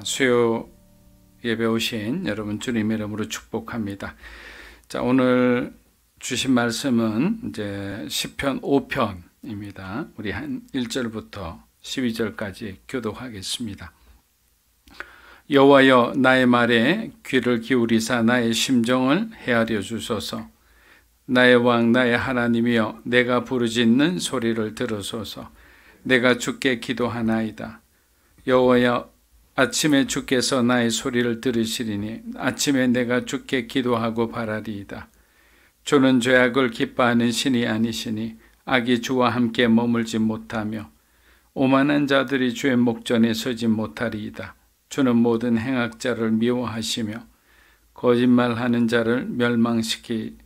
수요 예배 오신 여러분 주님의 이름으로 축복합니다. 자, 오늘 주신 말씀은 이제 시편 5편입니다. 우리 한 1절부터 12절까지 교독하겠습니다. 여호와여, 나의 말에 귀를 기울이사 나의 심정을 헤아려 주소서. 나의 왕 나의 하나님이여, 내가 부르짖는 소리를 들으소서. 내가 주께 기도하나이다. 여호와여, 아침에 주께서 나의 소리를 들으시리니 아침에 내가 주께 기도하고 바라리이다. 주는 죄악을 기뻐하는 신이 아니시니 악이 주와 함께 머물지 못하며 오만한 자들이 주의 목전에 서지 못하리이다. 주는 모든 행악자를 미워하시며 거짓말하는 자를 멸망시키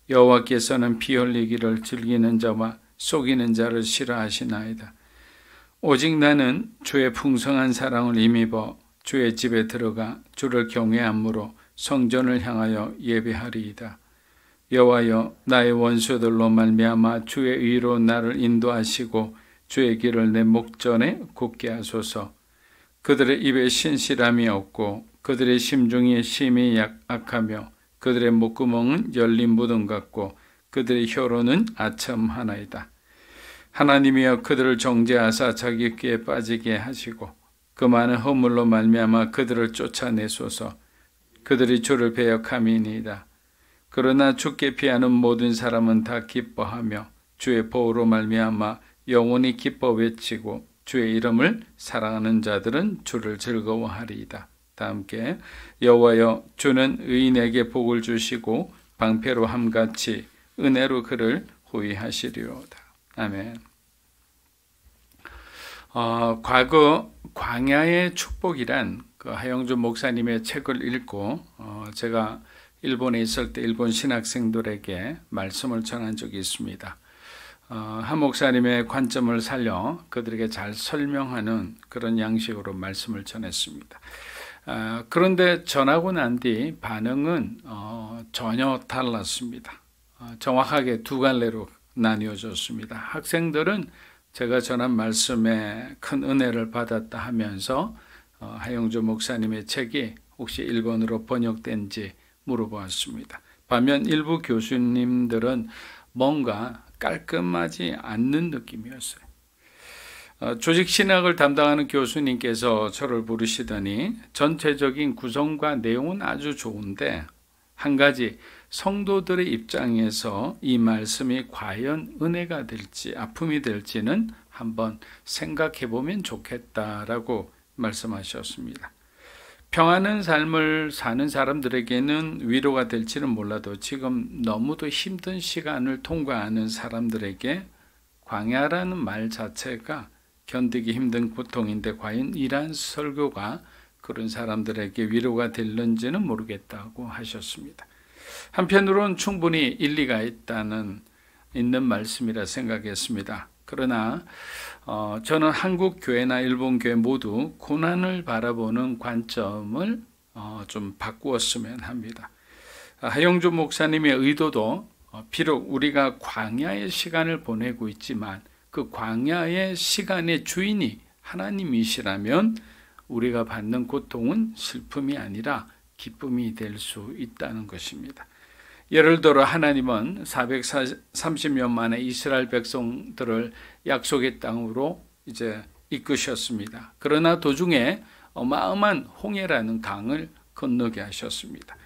여호와께서는 피 흘리기를 즐기는 자와 속이는 자를 싫어하시나이다. 오직 나는 주의 풍성한 사랑을 힘입어 주의 집에 들어가 주를 경외함으로 성전을 향하여 예배하리이다. 여호와여, 나의 원수들로 말미암아 주의 의로 나를 인도하시고 주의 길을 내 목전에 굳게 하소서. 그들의 입에 신실함이 없고 그들의 심중이 심히 악하며 그들의 목구멍은 열린 무덤 같고 그들의 혀로는 아첨하나이다. 하나님이여, 그들을 정죄하사 자기 꾀에 빠지게 하시고 그 많은 허물로 말미암아 그들을 쫓아내소서. 그들이 주를 배역함이니이다. 그러나 주께 피하는 모든 사람은 다 기뻐하며 주의 보호로 말미암아 영원히 기뻐 외치고 주의 이름을 사랑하는 자들은 주를 즐거워하리이다. 다 함께 여호와여, 주는 의인에게 복을 주시고 방패로 함같이 은혜로 그를 호위하시리로다. 아멘. 과거 광야의 축복이란 그 하영주 목사님의 책을 읽고 제가 일본에 있을 때 일본 신학생들에게 말씀을 전한 적이 있습니다. 한 목사님의 관점을 살려 그들에게 잘 설명하는 그런 양식으로 말씀을 전했습니다. 그런데 전하고 난 뒤 반응은 전혀 달랐습니다. 정확하게 두 갈래로 나뉘어졌습니다. 학생들은 제가 전한 말씀에 큰 은혜를 받았다 하면서 하영주 목사님의 책이 혹시 일본어로 번역된지 물어보았습니다. 반면 일부 교수님들은 뭔가 깔끔하지 않는 느낌이었어요. 조직신학을 담당하는 교수님께서 저를 부르시더니 전체적인 구성과 내용은 아주 좋은데 한 가지, 성도들의 입장에서 이 말씀이 과연 은혜가 될지 아픔이 될지는 한번 생각해 보면 좋겠다라고 말씀하셨습니다. 평안한 삶을 사는 사람들에게는 위로가 될지는 몰라도 지금 너무도 힘든 시간을 통과하는 사람들에게 광야라는 말 자체가 견디기 힘든 고통인데 과연 이러한 설교가 그런 사람들에게 위로가 될는지는 모르겠다고 하셨습니다. 한편으로는 충분히 일리가 있는 말씀이라 생각했습니다. 그러나 저는 한국 교회나 일본 교회 모두 고난을 바라보는 관점을 좀 바꾸었으면 합니다. 하영주 목사님의 의도도 비록 우리가 광야의 시간을 보내고 있지만 그 광야의 시간의 주인이 하나님이시라면 우리가 받는 고통은 슬픔이 아니라 기쁨이 될 수 있다는 것입니다. 예를 들어 하나님은 430년 만에 이스라엘 백성들을 약속의 땅으로 이제 이끄셨습니다. 그러나 도중에 어마어마한 홍해라는 강을 건너게 하셨습니다.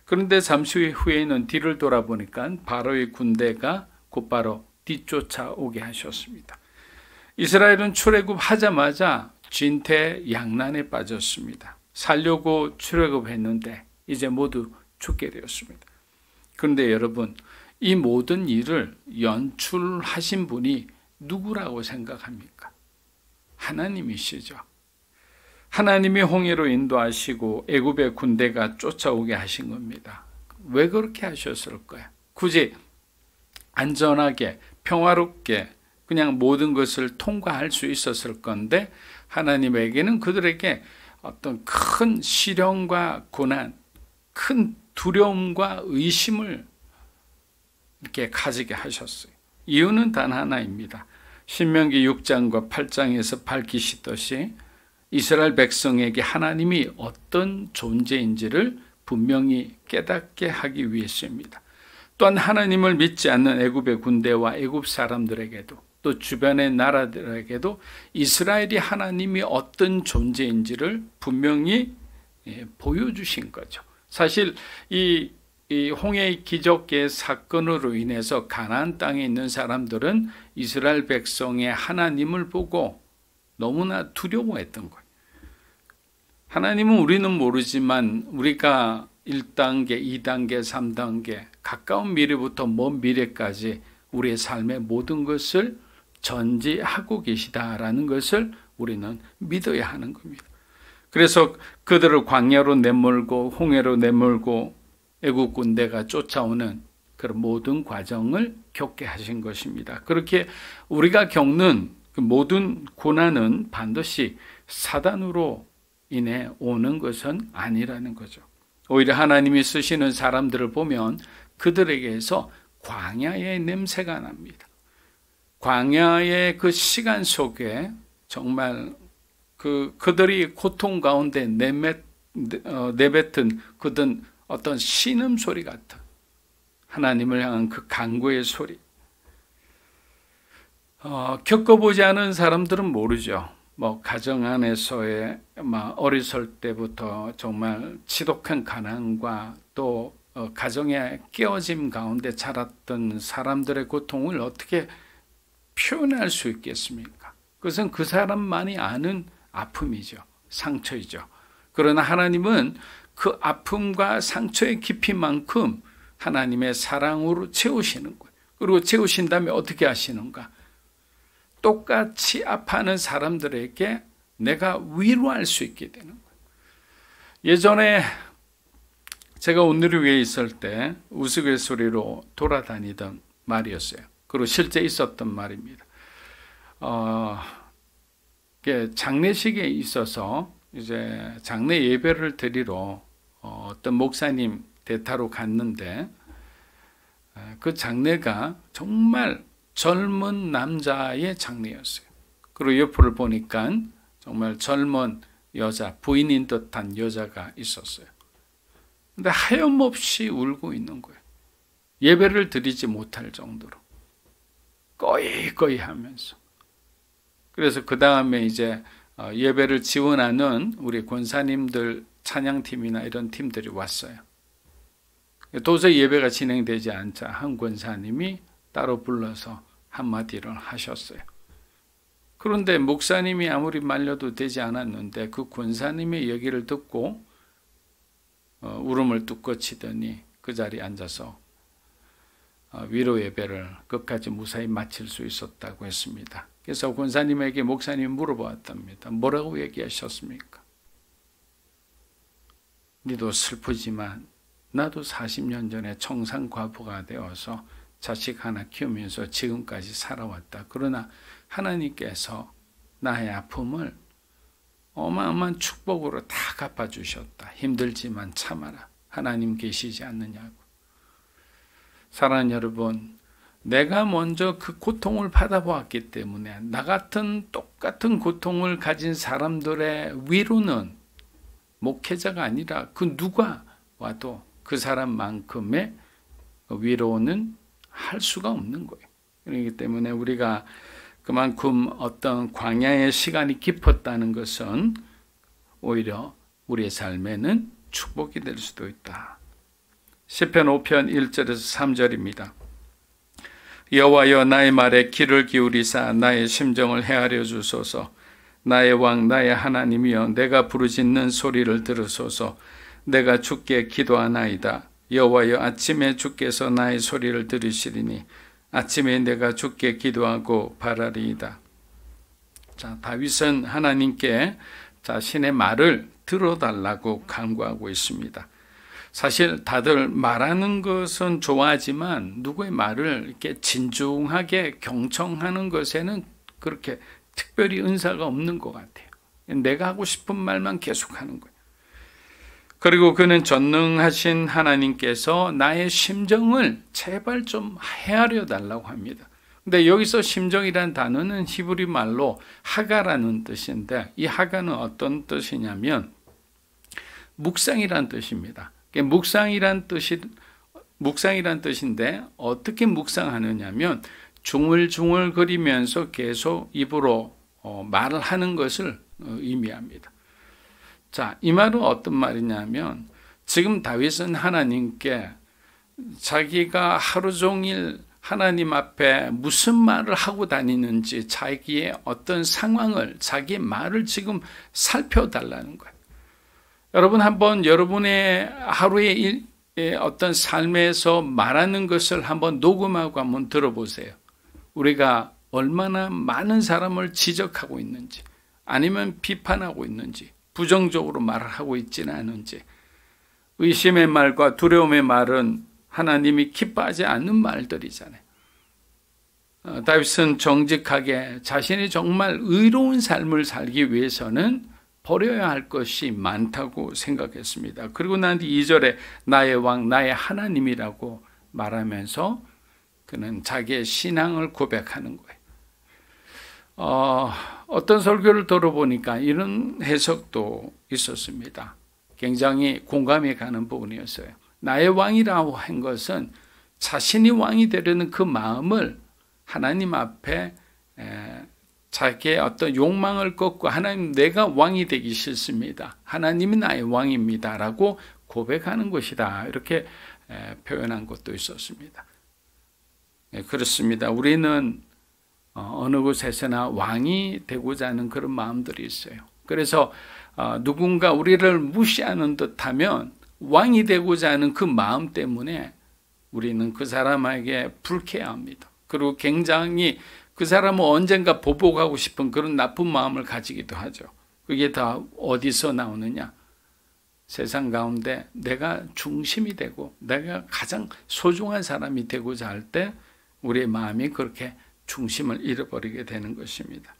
그런데 잠시 후에는 뒤를 돌아보니까 바로의 군대가 곧바로 뒤쫓아오게 하셨습니다. 이스라엘은 출애굽하자마자 진퇴양난에 빠졌습니다. 살려고 출애굽했는데 이제 모두 죽게 되었습니다. 그런데 여러분, 이 모든 일을 연출하신 분이 누구라고 생각합니까? 하나님이시죠. 하나님이 홍해로 인도하시고 애굽의 군대가 쫓아오게 하신 겁니다. 왜 그렇게 하셨을까요? 굳이 안전하게 평화롭게 그냥 모든 것을 통과할 수 있었을 건데 하나님에게는 그들에게 어떤 큰 시련과 고난, 큰 두려움과 의심을 이렇게 가지게 하셨어요. 이유는 단 하나입니다. 신명기 6장과 8장에서 밝히시듯이 이스라엘 백성에게 하나님이 어떤 존재인지를 분명히 깨닫게 하기 위해서입니다. 또한 하나님을 믿지 않는 애굽의 군대와 애굽 사람들에게도 또 주변의 나라들에게도 이스라엘이 하나님이 어떤 존재인지를 분명히 보여주신 거죠. 사실 이 홍해의 기적의 사건으로 인해서 가나안 땅에 있는 사람들은 이스라엘 백성의 하나님을 보고 너무나 두려워했던 거예요. 하나님은 우리는 모르지만 우리가 1단계, 2단계, 3단계 가까운 미래부터 먼 미래까지 우리의 삶의 모든 것을 전지하고 계시다라는 것을 우리는 믿어야 하는 겁니다. 그래서 그들을 광야로 내몰고 홍해로 내몰고 애국 군대가 쫓아오는 그런 모든 과정을 겪게 하신 것입니다. 그렇게 우리가 겪는 그 모든 고난은 반드시 사단으로 인해 오는 것은 아니라는 거죠. 오히려 하나님이 쓰시는 사람들을 보면 그들에게서 광야의 냄새가 납니다. 광야의 그 시간 속에 정말 그들이 고통 가운데 내뱉은 그든 어떤 신음소리 같은 하나님을 향한 그 간구의 소리. 겪어보지 않은 사람들은 모르죠. 가정 안에서의 어렸을 때부터 정말 지독한 가난과 또 가정의 깨어짐 가운데 자랐던 사람들의 고통을 어떻게 표현할 수 있겠습니까? 그것은 그 사람만이 아는 아픔이죠. 상처이죠. 그러나 하나님은 그 아픔과 상처의 깊이만큼 하나님의 사랑으로 채우시는 거예요. 그리고 채우신 다음에 어떻게 하시는가? 똑같이 아파하는 사람들에게 내가 위로할 수 있게 되는 거예요. 예전에 제가 오늘을 위해 있을 때 우스갯소리로 돌아다니던 말이었어요. 그리고 실제 있었던 말입니다. 장례식에 있어서 이제 장례 예배를 드리러 어떤 목사님 대타로 갔는데 그 장례가 정말 젊은 남자의 장례였어요. 그리고 옆을 보니까 정말 젊은 여자, 부인인 듯한 여자가 있었어요. 근데 하염없이 울고 있는 거예요. 예배를 드리지 못할 정도로. 꺼이꺼이 하면서. 그래서 그 다음에 이제 예배를 지원하는 우리 권사님들 찬양팀이나 이런 팀들이 왔어요. 도저히 예배가 진행되지 않자 한 권사님이 따로 불러서 한마디를 하셨어요. 그런데 목사님이 아무리 말려도 되지 않았는데 그 권사님의 얘기를 듣고 울음을 뚝 꺼치더니 그 자리에 앉아서 위로 예배를 끝까지 무사히 마칠 수 있었다고 했습니다. 그래서 권사님에게 목사님이 물어보았답니다. 뭐라고 얘기하셨습니까? 니도 슬프지만 나도 40년 전에 청산과부가 되어서 자식 하나 키우면서 지금까지 살아왔다. 그러나 하나님께서 나의 아픔을 어마어마한 축복으로 다 갚아주셨다. 힘들지만 참아라. 하나님 계시지 않느냐고. 사랑하는 여러분, 내가 먼저 그 고통을 받아보았기 때문에 나 같은 똑같은 고통을 가진 사람들의 위로는 목회자가 아니라 그 누가 와도 그 사람만큼의 위로는 할 수가 없는 거예요. 그렇기 때문에 우리가 그만큼 어떤 광야의 시간이 깊었다는 것은 오히려 우리의 삶에는 축복이 될 수도 있다. 시편 5편 1절에서 3절입니다. 여호와여 나의 말에 귀를 기울이사 나의 심정을 헤아려 주소서. 나의 왕 나의 하나님이여 내가 부르짖는 소리를 들으소서. 내가 주께 기도하나이다. 여호와여 아침에 주께서 나의 소리를 들으시리니 아침에 내가 주께 기도하고 바라리이다. 자, 다윗은 하나님께 자신의 말을 들어달라고 간구하고 있습니다. 사실 다들 말하는 것은 좋아하지만 누구의 말을 이렇게 진중하게 경청하는 것에는 그렇게 특별히 은사가 없는 것 같아요. 내가 하고 싶은 말만 계속하는 거예요. 그리고 그는 전능하신 하나님께서 나의 심정을 제발 좀 헤아려 달라고 합니다. 근데 여기서 심정이란 단어는 히브리 말로 하가라는 뜻인데, 이 하가는 어떤 뜻이냐면 묵상이란 뜻입니다. 묵상이란 뜻인데 어떻게 묵상하느냐면 중얼중얼거리면서 계속 입으로 말을 하는 것을 의미합니다. 자, 이 말은 어떤 말이냐면 지금 다윗은 하나님께 자기가 하루 종일 하나님 앞에 무슨 말을 하고 다니는지 자기의 어떤 상황을, 자기의 말을 지금 살펴달라는 거예요. 여러분 한번 여러분의 하루의 어떤 삶에서 말하는 것을 한번 녹음하고 한번 들어보세요. 우리가 얼마나 많은 사람을 지적하고 있는지, 아니면 비판하고 있는지, 부정적으로 말을 하고 있지는 않은지. 의심의 말과 두려움의 말은 하나님이 기뻐하지 않는 말들이잖아요. 다윗은 정직하게 자신이 정말 의로운 삶을 살기 위해서는 버려야 할 것이 많다고 생각했습니다. 그리고 난 뒤 2절에 나의 왕, 나의 하나님이라고 말하면서 그는 자기의 신앙을 고백하는 거예요. 어떤 설교를 들어보니까 이런 해석도 있었습니다. 굉장히 공감이 가는 부분이었어요. 나의 왕이라고 한 것은 자신이 왕이 되려는 그 마음을 하나님 앞에 자기의 어떤 욕망을 꺾고 하나님, 내가 왕이 되기 싫습니다. 하나님이 나의 왕입니다. 라고 고백하는 것이다. 이렇게 표현한 것도 있었습니다. 그렇습니다. 우리는 어느 곳에서나 왕이 되고자 하는 그런 마음들이 있어요. 그래서 누군가 우리를 무시하는 듯하면 왕이 되고자 하는 그 마음 때문에 우리는 그 사람에게 불쾌합니다. 그리고 굉장히 그 사람은 언젠가 보복하고 싶은 그런 나쁜 마음을 가지기도 하죠. 그게 다 어디서 나오느냐? 세상 가운데 내가 중심이 되고 내가 가장 소중한 사람이 되고자 할 때 우리의 마음이 그렇게 중심을 잃어버리게 되는 것입니다.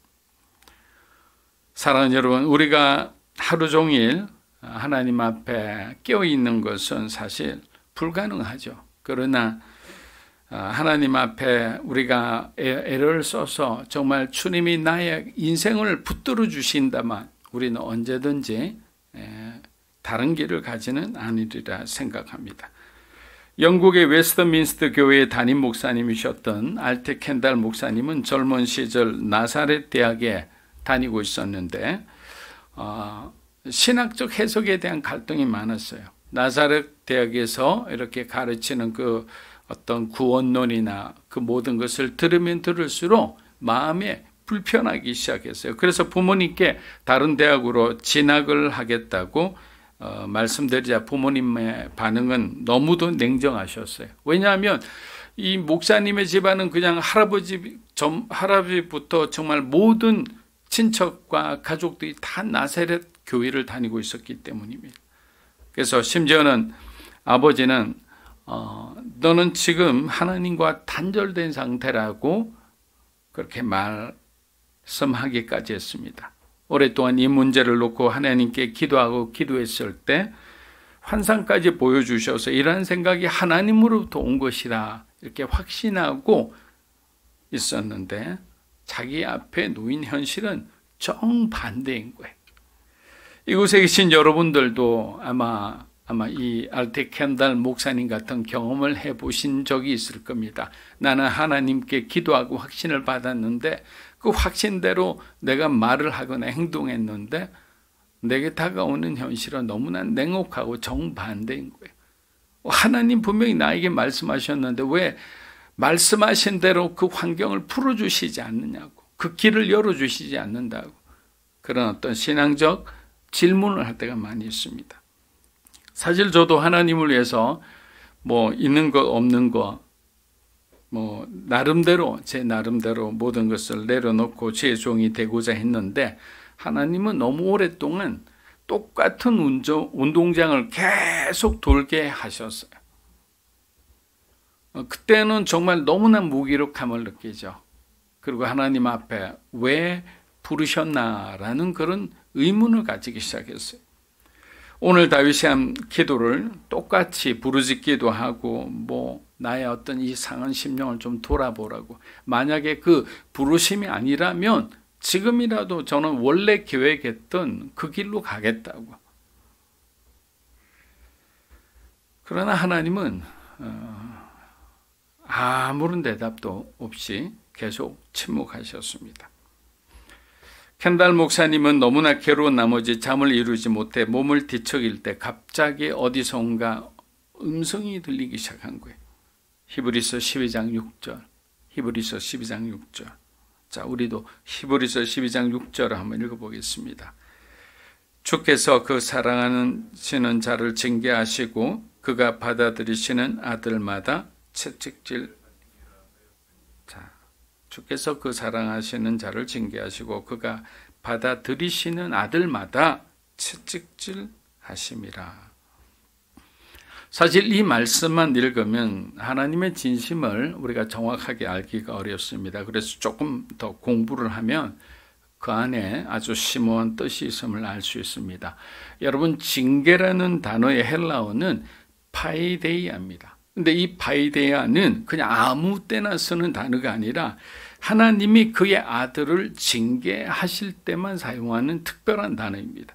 사랑하는 여러분, 우리가 하루 종일 하나님 앞에 깨어있는 것은 사실 불가능하죠. 그러나 하나님 앞에 우리가 애를 써서 정말 주님이 나의 인생을 붙들어 주신다면 우리는 언제든지 다른 길을 가지는 않으리라 생각합니다. 영국의 웨스트민스터 교회의 담임 목사님이셨던 알테 켄달 목사님은 젊은 시절 나사렛 대학에 다니고 있었는데 신학적 해석에 대한 갈등이 많았어요. 나사렛 대학에서 이렇게 가르치는 그 어떤 구원론이나 그 모든 것을 들으면 들을수록 마음에 불편하기 시작했어요. 그래서 부모님께 다른 대학으로 진학을 하겠다고 말씀드리자 부모님의 반응은 너무도 냉정하셨어요. 왜냐하면 이 목사님의 집안은 그냥 할아버지부터 정말 모든 친척과 가족들이 다 나사렛 교회를 다니고 있었기 때문입니다. 그래서 심지어는 아버지는 너는 지금 하나님과 단절된 상태라고 그렇게 말씀하기까지 했습니다. 오랫동안 이 문제를 놓고 하나님께 기도하고 기도했을 때 환상까지 보여주셔서 이러한 생각이 하나님으로부터 온 것이다 이렇게 확신하고 있었는데 자기 앞에 놓인 현실은 정반대인 거예요. 이곳에 계신 여러분들도 아마 이 알테 켄달 목사님 같은 경험을 해보신 적이 있을 겁니다. 나는 하나님께 기도하고 확신을 받았는데 그 확신대로 내가 말을 하거나 행동했는데 내게 다가오는 현실은 너무나 냉혹하고 정반대인 거예요. 하나님 분명히 나에게 말씀하셨는데 왜 말씀하신 대로 그 환경을 풀어주시지 않느냐고, 그 길을 열어주시지 않는다고, 그런 어떤 신앙적 질문을 할 때가 많이 있습니다. 사실 저도 하나님을 위해서 있는 것 없는 것 제 나름대로 모든 것을 내려놓고 제 종이 되고자 했는데 하나님은 너무 오랫동안 똑같은 운동장을 계속 돌게 하셨어요. 그때는 정말 너무나 무기력함을 느끼죠. 그리고 하나님 앞에 왜 부르셨나라는 그런 의문을 가지기 시작했어요. 오늘 다윗이 한 기도를 똑같이 부르짖기도 하고 나의 어떤 이 상한 심령을 좀 돌아보라고, 만약에 그 부르심이 아니라면 지금이라도 저는 원래 계획했던 그 길로 가겠다고. 그러나 하나님은 아무런 대답도 없이 계속 침묵하셨습니다. 켄달 목사님은 너무나 괴로운 나머지 잠을 이루지 못해 몸을 뒤척일 때 갑자기 어디선가 음성이 들리기 시작한 거예요. 히브리서 12장 6절. 히브리서 12장 6절. 자, 우리도 히브리서 12장 6절을 한번 읽어보겠습니다. 주께서 그 사랑하시는 자를 징계하시고 그가 받아들이시는 아들마다 채찍질. 자, 주께서 그 사랑하시는 자를 징계하시고 그가 받아들이시는 아들마다 채찍질 하심이라. 사실 이 말씀만 읽으면 하나님의 진심을 우리가 정확하게 알기가 어렵습니다. 그래서 조금 더 공부를 하면 그 안에 아주 심오한 뜻이 있음을 알 수 있습니다. 여러분, 징계라는 단어의 헬라어는 파이데이아입니다. 근데 이 파이데이아는 그냥 아무 때나 쓰는 단어가 아니라 하나님이 그의 아들을 징계하실 때만 사용하는 특별한 단어입니다.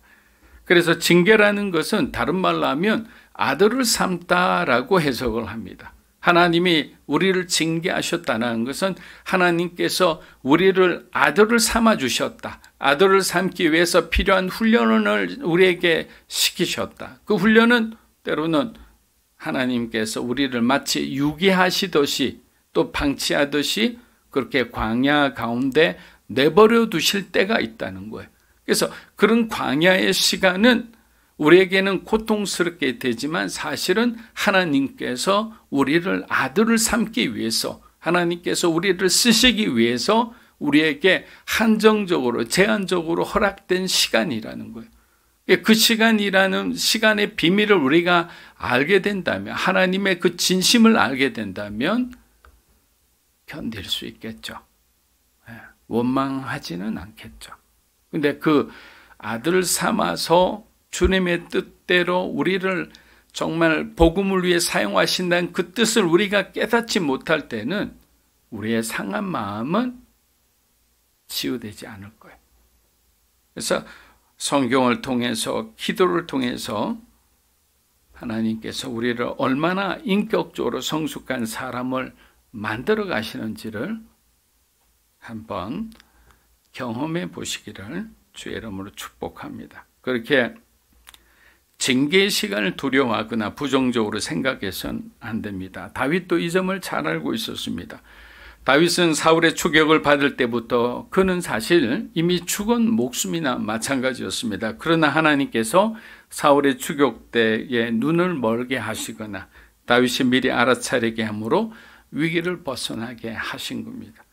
그래서 징계라는 것은 다른 말로 하면 아들을 삼다라고 해석을 합니다. 하나님이 우리를 징계하셨다는 것은 하나님께서 우리를 아들을 삼아 주셨다. 아들을 삼기 위해서 필요한 훈련을 우리에게 시키셨다. 그 훈련은 때로는 하나님께서 우리를 마치 유기하시듯이 또 방치하듯이 그렇게 광야 가운데 내버려 두실 때가 있다는 거예요. 그래서 그런 광야의 시간은 우리에게는 고통스럽게 되지만 사실은 하나님께서 우리를 아들을 삼기 위해서, 하나님께서 우리를 쓰시기 위해서 우리에게 한정적으로 제한적으로 허락된 시간이라는 거예요. 그 시간이라는 시간의 비밀을 우리가 알게 된다면, 하나님의 그 진심을 알게 된다면 견딜 수 있겠죠. 원망하지는 않겠죠. 근데 그 아들을 삼아서 주님의 뜻대로 우리를 정말 복음을 위해 사용하신다는 그 뜻을 우리가 깨닫지 못할 때는 우리의 상한 마음은 치유되지 않을 거예요. 그래서 성경을 통해서, 기도를 통해서 하나님께서 우리를 얼마나 인격적으로 성숙한 사람을 만들어 가시는지를 한번 경험해 보시기를 주의 이름으로 축복합니다. 그렇게 징계의 시간을 두려워하거나 부정적으로 생각해서는 안 됩니다. 다윗도 이 점을 잘 알고 있었습니다. 다윗은 사울의 추격을 받을 때부터 그는 사실 이미 죽은 목숨이나 마찬가지였습니다. 그러나 하나님께서 사울의 추격 때에 눈을 멀게 하시거나 다윗이 미리 알아차리게 함으로 위기를 벗어나게 하신 겁니다.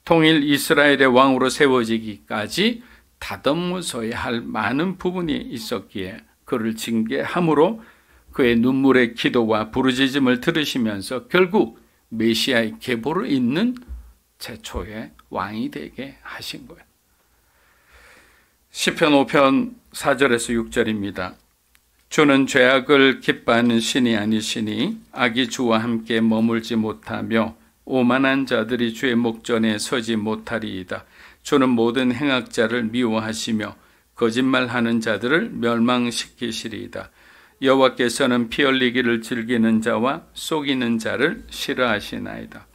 통일 이스라엘의 왕으로 세워지기까지 다듬어서야 할 많은 부분이 있었기에 그를 징계함으로 그의 눈물의 기도와 부르짖음을 들으시면서 결국 메시아의 계보를 잇는 최초의 왕이 되게 하신 거예요. 시편 5편 4절에서 6절입니다. 주는 죄악을 기뻐하는 신이 아니시니 악이 주와 함께 머물지 못하며 오만한 자들이 주의 목전에 서지 못하리이다. 주는 모든 행악자를 미워하시며 거짓말하는 자들을 멸망시키시리이다. 여호와께서는 피 흘리기를 즐기는 자와 속이는 자를 싫어하시나이다.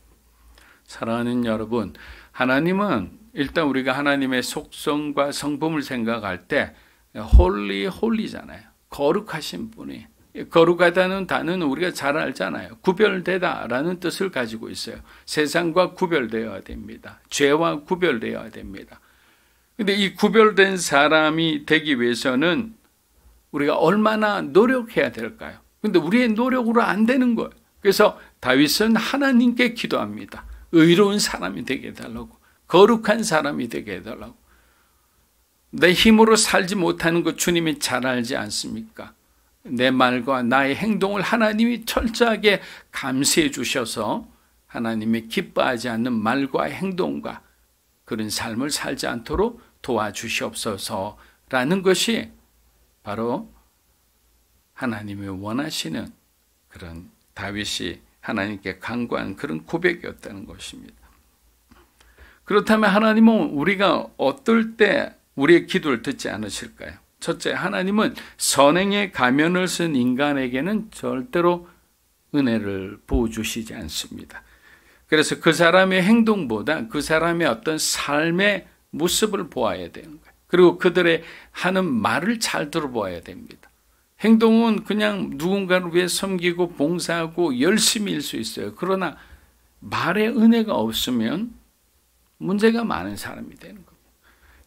사랑하는 여러분, 하나님은 일단 우리가 하나님의 속성과 성품을 생각할 때 홀리잖아요. 거룩하신 분이. 거룩하다는 단어는 우리가 잘 알잖아요. 구별되다라는 뜻을 가지고 있어요. 세상과 구별되어야 됩니다. 죄와 구별되어야 됩니다. 근데 이 구별된 사람이 되기 위해서는 우리가 얼마나 노력해야 될까요? 근데 우리의 노력으로 안 되는 거예요. 그래서 다윗은 하나님께 기도합니다. 의로운 사람이 되게 해달라고, 거룩한 사람이 되게 해달라고. 내 힘으로 살지 못하는 것 주님이 잘 알지 않습니까? 내 말과 나의 행동을 하나님이 철저하게 감시해 주셔서 하나님이 기뻐하지 않는 말과 행동과 그런 삶을 살지 않도록 도와주시옵소서라는 것이 바로 하나님이 원하시는 그런 다윗이 하나님께 간구한 그런 고백이었다는 것입니다. 그렇다면 하나님은 우리가 어떨 때 우리의 기도를 듣지 않으실까요? 첫째, 하나님은 선행의 가면을 쓴 인간에게는 절대로 은혜를 부어주시지 않습니다. 그래서 그 사람의 행동보다 그 사람의 어떤 삶의 모습을 보아야 되는 거예요. 그리고 그들의 하는 말을 잘 들어보아야 됩니다. 행동은 그냥 누군가를 위해 섬기고 봉사하고 열심히 일 수 있어요. 그러나 말에 은혜가 없으면 문제가 많은 사람이 되는 겁니다.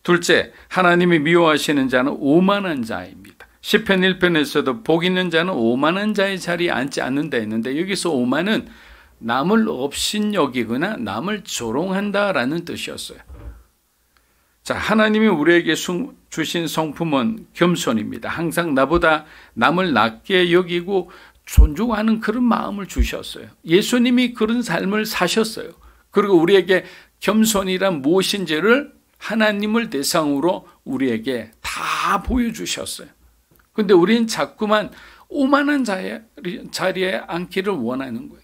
둘째, 하나님이 미워하시는 자는 오만한 자입니다. 시편 1편에서도 복 있는 자는 오만한 자의 자리에 앉지 않는다 했는데 여기서 오만은 남을 업신여기거나 남을 조롱한다라는 뜻이었어요. 자, 하나님이 우리에게 주신 성품은 겸손입니다. 항상 나보다 남을 낮게 여기고 존중하는 그런 마음을 주셨어요. 예수님이 그런 삶을 사셨어요. 그리고 우리에게 겸손이란 무엇인지를 하나님을 대상으로 우리에게 다 보여주셨어요. 근데 우리는 자꾸만 오만한 자리에 앉기를 원하는 거예요.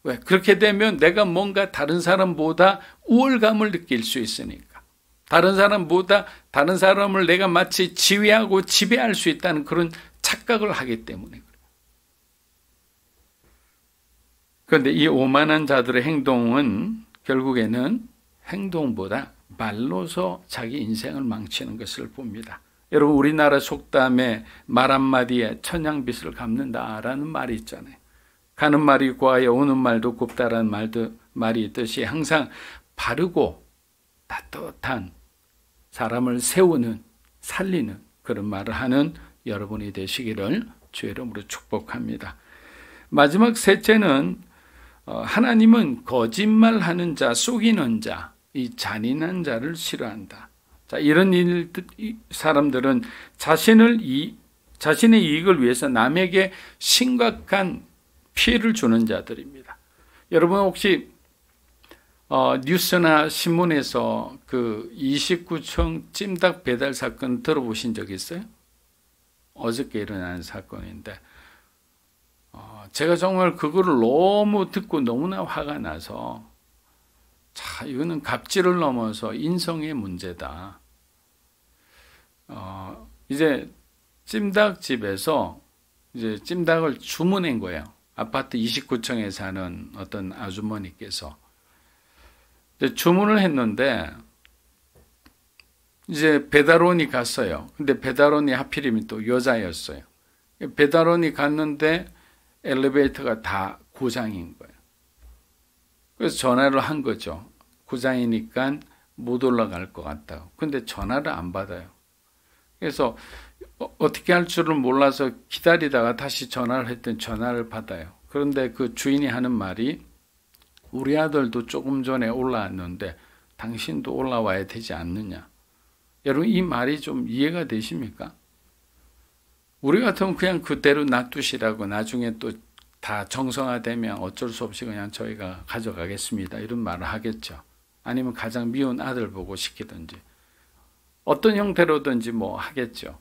왜? 그렇게 되면 내가 뭔가 다른 사람보다 우월감을 느낄 수 있으니까. 다른 사람을 내가 마치 지휘하고 지배할 수 있다는 그런 착각을 하기 때문에 그래요. 그런데 이 오만한 자들의 행동은 결국에는 행동보다 말로서 자기 인생을 망치는 것을 봅니다. 여러분, 우리나라 속담에 말 한마디에 천냥빚을 갚는다라는 말이 있잖아요. 가는 말이 고하여 오는 말도 곱다라는 말이 있듯이 항상 바르고 따뜻한 사람을 세우는, 살리는 그런 말을 하는 여러분이 되시기를 주의 이름으로 축복합니다. 마지막 셋째는 하나님은 거짓말하는 자, 속이는 자, 이 잔인한 자를 싫어한다. 자, 이런 사람들은 자신의 이익을 위해서 남에게 심각한 피해를 주는 자들입니다. 여러분 혹시 뉴스나 신문에서 그 29층 찜닭 배달 사건 들어보신 적 있어요? 어저께 일어난 사건인데 제가 정말 그거를 너무 듣고 너무나 화가 나서 자, 이거는 갑질을 넘어서 인성의 문제다. 이제 찜닭집에서 이제 찜닭을 주문한 거예요. 아파트 29층에 사는 어떤 아주머니께서 이제 주문을 했는데 이제 배달원이 갔어요. 근데 배달원이 하필이면 또 여자였어요. 배달원이 갔는데 엘리베이터가 다 고장인 거예요. 그래서 전화를 한 거죠. 고장이니까 못 올라갈 것 같다고. 근데 전화를 안 받아요. 그래서 어떻게 할 줄을 몰라서 기다리다가 다시 전화를 했더니 전화를 받아요. 그런데 그 주인이 하는 말이 우리 아들도 조금 전에 올라왔는데 당신도 올라와야 되지 않느냐. 여러분 이 말이 좀 이해가 되십니까? 우리 같으면 그냥 그대로 놔두시라고 나중에 또 다 정상화되면 어쩔 수 없이 그냥 저희가 가져가겠습니다. 이런 말을 하겠죠. 아니면 가장 미운 아들 보고 시키든지 어떤 형태로든지 뭐 하겠죠.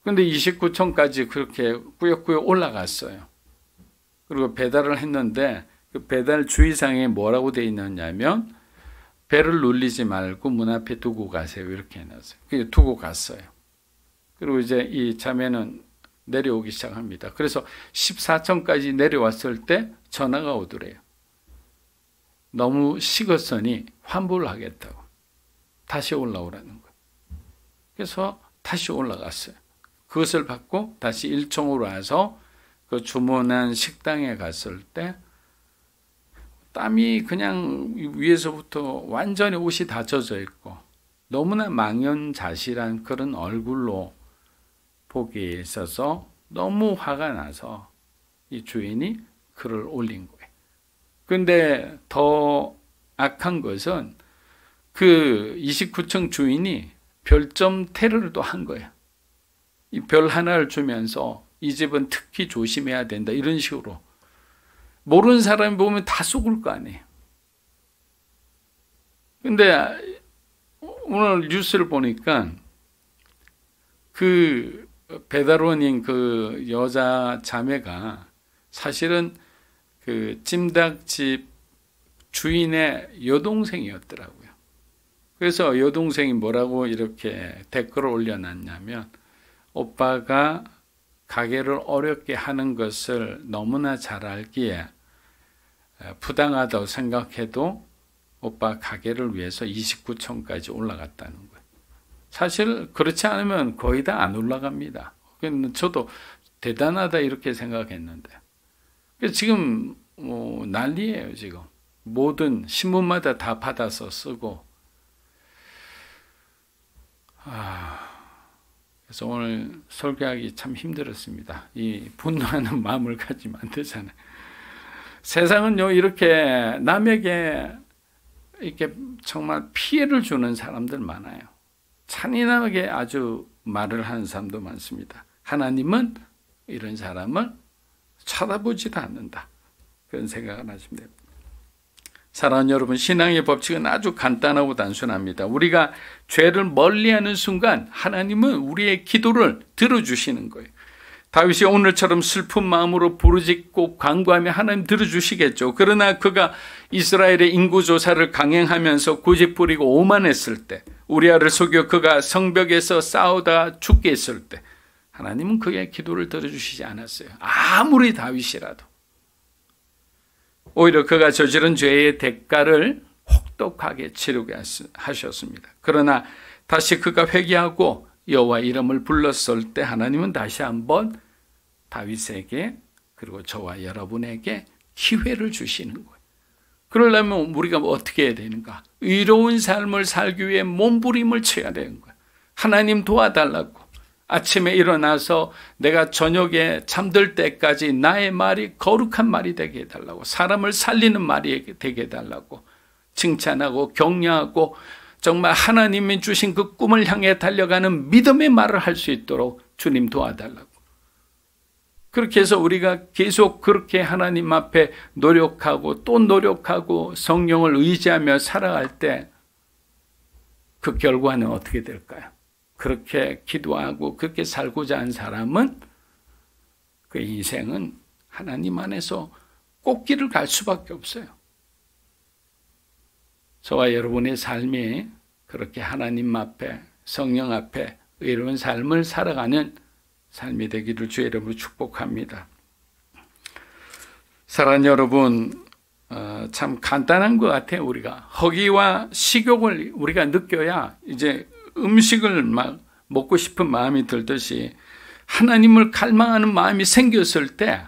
근데 29층까지 그렇게 꾸역꾸역 올라갔어요. 그리고 배달을 했는데 그 배달 주의사항에 뭐라고 되어 있느냐면 배를 눌리지 말고 문 앞에 두고 가세요. 이렇게 해놨어요. 그래서 두고 갔어요. 그리고 이제 이 자매는 내려오기 시작합니다. 그래서 14층까지 내려왔을 때 전화가 오더래요. 너무 식었으니 환불을 하겠다고. 다시 올라오라는 거예요. 그래서 다시 올라갔어요. 그것을 받고 다시 1층으로 와서 그 주문한 식당에 갔을 때 땀이 그냥 위에서부터 완전히 옷이 다 젖어 있고 너무나 망연자실한 그런 얼굴로 보기에 있어서 너무 화가 나서 이 주인이 글을 올린 거예요. 근데 더 악한 것은 그 29층 주인이 별점 테러를 또 한 거예요. 이 별 하나를 주면서 이 집은 특히 조심해야 된다 이런 식으로 모르는 사람이 보면 다 속을 거 아니에요. 근데 오늘 뉴스를 보니까 그 배달원인 그 여자 자매가 사실은 그 찜닭집 주인의 여동생이었더라고요. 그래서 여동생이 뭐라고 이렇게 댓글을 올려놨냐면, 오빠가 가게를 어렵게 하는 것을 너무나 잘 알기에 부당하다고 생각해도 오빠 가게를 위해서 29층까지 올라갔다는 거예요. 사실 그렇지 않으면 거의 다 안 올라갑니다. 저도 대단하다 이렇게 생각했는데, 지금 난리예요. 지금 모든 신문마다 다 받아서 쓰고. 그래서 오늘 설교하기 참 힘들었습니다. 이 분노하는 마음을 가지면 안 되잖아요. 세상은요, 이렇게 남에게 이렇게 정말 피해를 주는 사람들 많아요. 잔인하게 아주 말을 하는 사람도 많습니다. 하나님은 이런 사람을 쳐다보지도 않는다. 그런 생각을 하시면 됩니다. 사랑하는 여러분, 신앙의 법칙은 아주 간단하고 단순합니다. 우리가 죄를 멀리하는 순간 하나님은 우리의 기도를 들어주시는 거예요. 다윗이 오늘처럼 슬픈 마음으로 부르짖고 간구하며 하나님 들어주시겠죠. 그러나 그가 이스라엘의 인구조사를 강행하면서 고집부리고 오만했을 때, 우리아를 속여 그가 성벽에서 싸우다 죽게 했을 때 하나님은 그의 기도를 들어주시지 않았어요. 아무리 다윗이라도. 오히려 그가 저지른 죄의 대가를 혹독하게 치르게 하셨습니다. 그러나 다시 그가 회개하고 여호와 이름을 불렀을 때 하나님은 다시 한번 다윗에게, 그리고 저와 여러분에게 기회를 주시는 거예요. 그러려면 우리가 어떻게 해야 되는가? 의로운 삶을 살기 위해 몸부림을 쳐야 되는 거예요. 하나님 도와달라고. 아침에 일어나서 내가 저녁에 잠들 때까지 나의 말이 거룩한 말이 되게 해달라고, 사람을 살리는 말이 되게 해달라고 칭찬하고 격려하고, 정말 하나님이 주신 그 꿈을 향해 달려가는 믿음의 말을 할 수 있도록 주님 도와달라고. 그렇게 해서 우리가 계속 그렇게 하나님 앞에 노력하고 또 노력하고 성령을 의지하며 살아갈 때 그 결과는 어떻게 될까요? 그렇게 기도하고 그렇게 살고자 한 사람은 그 인생은 하나님 안에서 꽃길을 갈 수밖에 없어요. 저와 여러분의 삶이 그렇게 하나님 앞에, 성령 앞에 의로운 삶을 살아가는 삶이 되기를 주의 이름으로 축복합니다. 사랑하는 여러분, 참 간단한 것 같아요. 우리가 허기와 식욕을 우리가 느껴야 이제 음식을 막 먹고 싶은 마음이 들듯이 하나님을 갈망하는 마음이 생겼을 때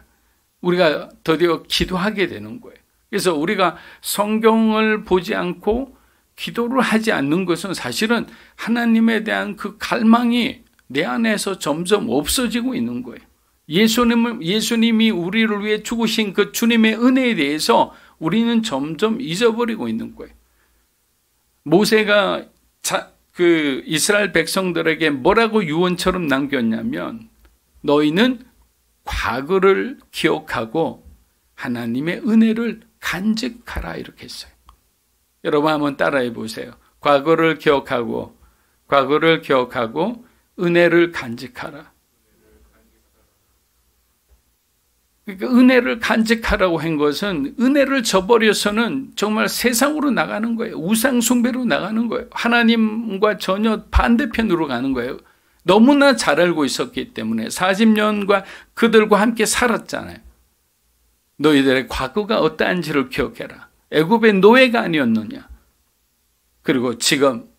우리가 드디어 기도하게 되는 거예요. 그래서 우리가 성경을 보지 않고 기도를 하지 않는 것은 사실은 하나님에 대한 그 갈망이 내 안에서 점점 없어지고 있는 거예요. 예수님이 우리를 위해 죽으신 그 주님의 은혜에 대해서 우리는 점점 잊어버리고 있는 거예요. 모세가 그 이스라엘 백성들에게 뭐라고 유언처럼 남겼냐면, 너희는 과거를 기억하고 하나님의 은혜를 간직하라, 이렇게 했어요. 여러분 한번 따라해 보세요. 과거를 기억하고 은혜를 간직하라. 그러니까 은혜를 간직하라고 한 것은 은혜를 저버려서는 정말 세상으로 나가는 거예요. 우상 숭배로 나가는 거예요. 하나님과 전혀 반대편으로 가는 거예요. 너무나 잘 알고 있었기 때문에 40년과 그들과 함께 살았잖아요. 너희들의 과거가 어떠한지를 기억해라. 애굽의 노예가 아니었느냐. 그리고 지금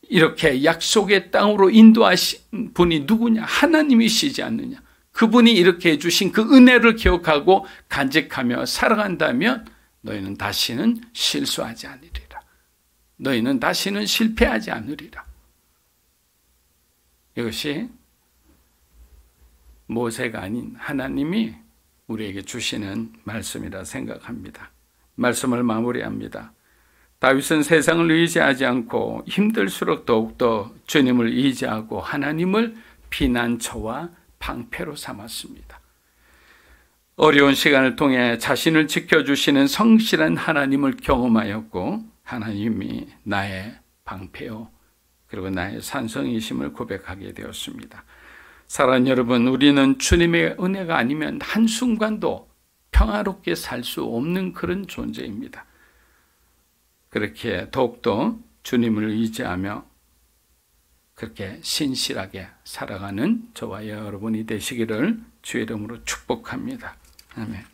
이렇게 약속의 땅으로 인도하신 분이 누구냐? 하나님이시지 않느냐. 그분이 이렇게 해주신 그 은혜를 기억하고 간직하며 살아간다면 너희는 다시는 실수하지 않으리라. 너희는 다시는 실패하지 않으리라. 이것이 모세가 아닌 하나님이 우리에게 주시는 말씀이라 생각합니다. 말씀을 마무리합니다. 다윗은 세상을 의지하지 않고 힘들수록 더욱더 주님을 의지하고 하나님을 피난처와 방패로 삼았습니다. 어려운 시간을 통해 자신을 지켜주시는 성실한 하나님을 경험하였고, 하나님이 나의 방패요 그리고 나의 산성이심을 고백하게 되었습니다. 사랑하는 여러분, 우리는 주님의 은혜가 아니면 한순간도 평화롭게 살 수 없는 그런 존재입니다. 그렇게 더욱더 주님을 의지하며 그렇게 신실하게 살아가는 저와 여러분이 되시기를 주의 이름으로 축복합니다. 아멘.